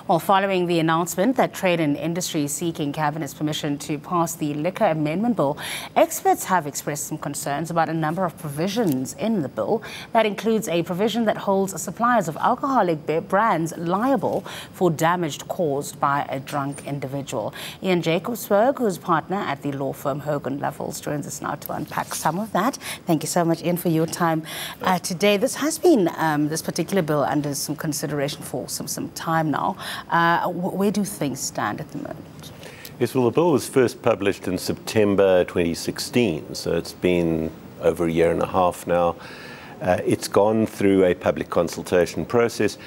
Well, following the announcement that Trade and Industry is seeking Cabinet's permission to pass the Liquor Amendment Bill, experts have expressed some concerns about a number of provisions in the bill. That includes a provision that holds suppliers of alcoholic brands liable for damage caused by a drunk individual. Jacobsberg, who's partner at the law firm Hogan Lovells, joins us now to unpack some of that. Thank you so much, Ian, for your time today. This has been, this particular bill, under some consideration for some time now. Where do things stand at the moment? Yes, well, the bill was first published in September 2016, so it's been over a year and a half now. It's gone through a public consultation process.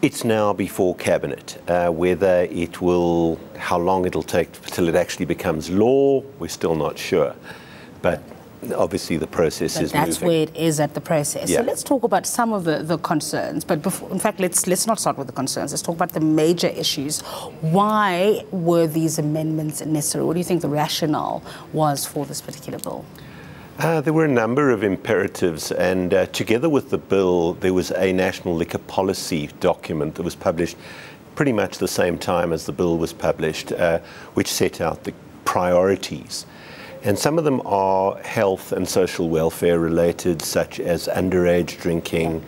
It's now before Cabinet. Whether it will, how long it'll take till it actually becomes law, we're still not sure. But obviously the process is moving. That's where it is at the process. Yeah. So let's talk about some of the concerns. But before, in fact, let's not start with the concerns. Let's talk about the major issues. Why were these amendments necessary? What do you think the rationale was for this particular bill? There were a number of imperatives, and together with the bill, there was a national liquor policy document that was published pretty much the same time as the bill was published, which set out the priorities. And some of them are health and social welfare related, such as underage drinking.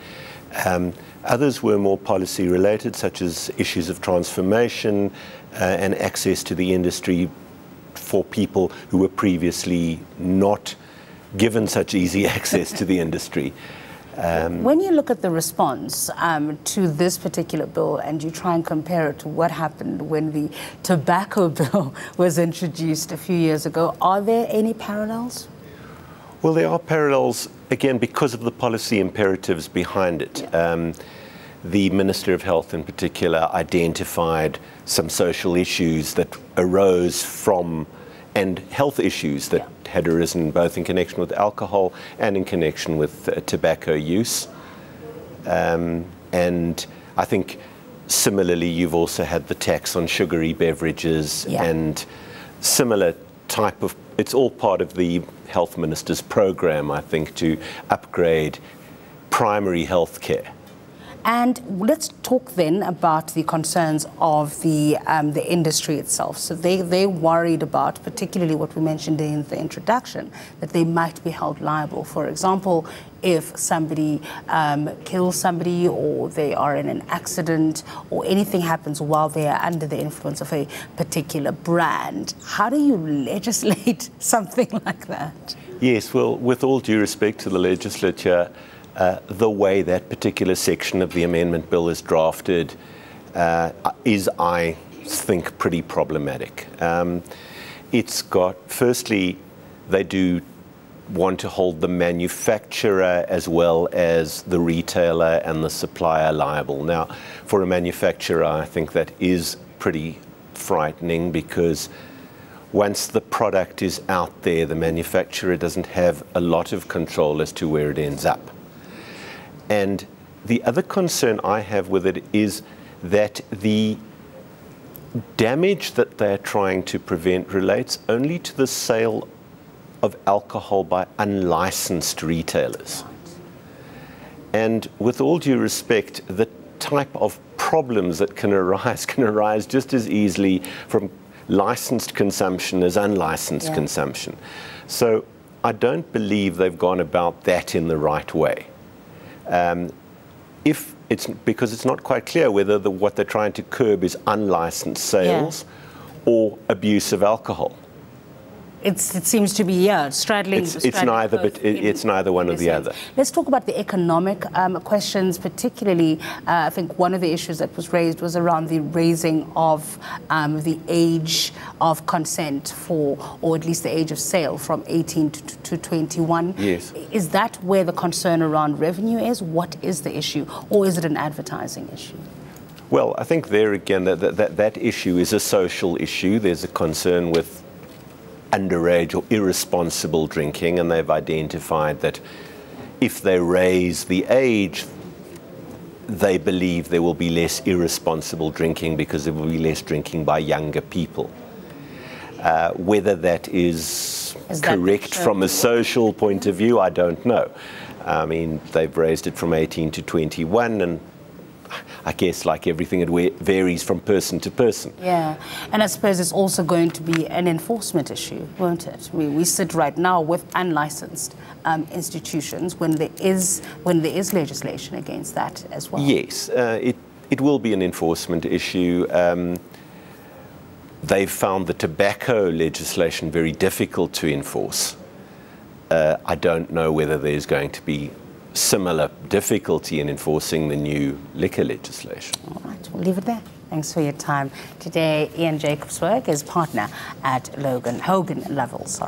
Others were more policy related, such as issues of transformation and access to the industry for people who were previously not given such easy access to the industry. When you look at the response to this particular bill and you try and compare it to what happened when the tobacco bill was introduced a few years ago, are there any parallels? Well, there are parallels, again, because of the policy imperatives behind it. Yeah. The Minister of Health in particular identified some social issues that arose from, and health issues that had arisen both in connection with alcohol and in connection with tobacco use. And I think similarly you've also had the tax on sugary beverages and similar type of, it's all part of the Health Minister's program, I think, to upgrade primary health care. And let's talk then about the concerns of the industry itself. So they're worried about, particularly what we mentioned in the introduction, that they might be held liable. For example, if somebody kills somebody, or they are in an accident, or anything happens while they are under the influence of a particular brand. How do you legislate something like that? Yes, well, with all due respect to the legislature, the way that particular section of the amendment bill is drafted is, I think, pretty problematic. It's got, firstly, they do want to hold the manufacturer as well as the retailer and the supplier liable. Now, for a manufacturer, I think that is pretty frightening, because once the product is out there, the manufacturer doesn't have a lot of control as to where it ends up. And the other concern I have with it is that the damage that they're trying to prevent relates only to the sale of alcohol by unlicensed retailers. And with all due respect, the type of problems that can arise just as easily from licensed consumption as unlicensed consumption. So I don't believe they've gone about that in the right way. If it's because it's not quite clear whether what they're trying to curb is unlicensed sales or abuse of alcohol. It seems to be, straddling. It's neither, but it's neither one or the other. Let's talk about the economic questions, particularly. I think one of the issues that was raised was around the raising of the age of consent for, or at least the age of sale, from 18 to 21. Yes. Is that where the concern around revenue is? What is the issue? Or is it an advertising issue? Well, I think there again, that issue is a social issue. There's a concern with underage or irresponsible drinking, and they've identified that if they raise the age, they believe there will be less irresponsible drinking because there will be less drinking by younger people. Whether that is correct from a social point of view, I don't know. I mean, they've raised it from 18 to 21, and I guess, like everything, it varies from person to person. Yeah, and I suppose it's also going to be an enforcement issue, won't it? We sit right now with unlicensed institutions when there is legislation against that as well. Yes, it will be an enforcement issue. They've found the tobacco legislation very difficult to enforce. I don't know whether there's going to be similar difficulty in enforcing the new liquor legislation. All right, we'll leave it there. Thanks for your time. Today, Ian Jacobsberg is partner at Hogan Lovells.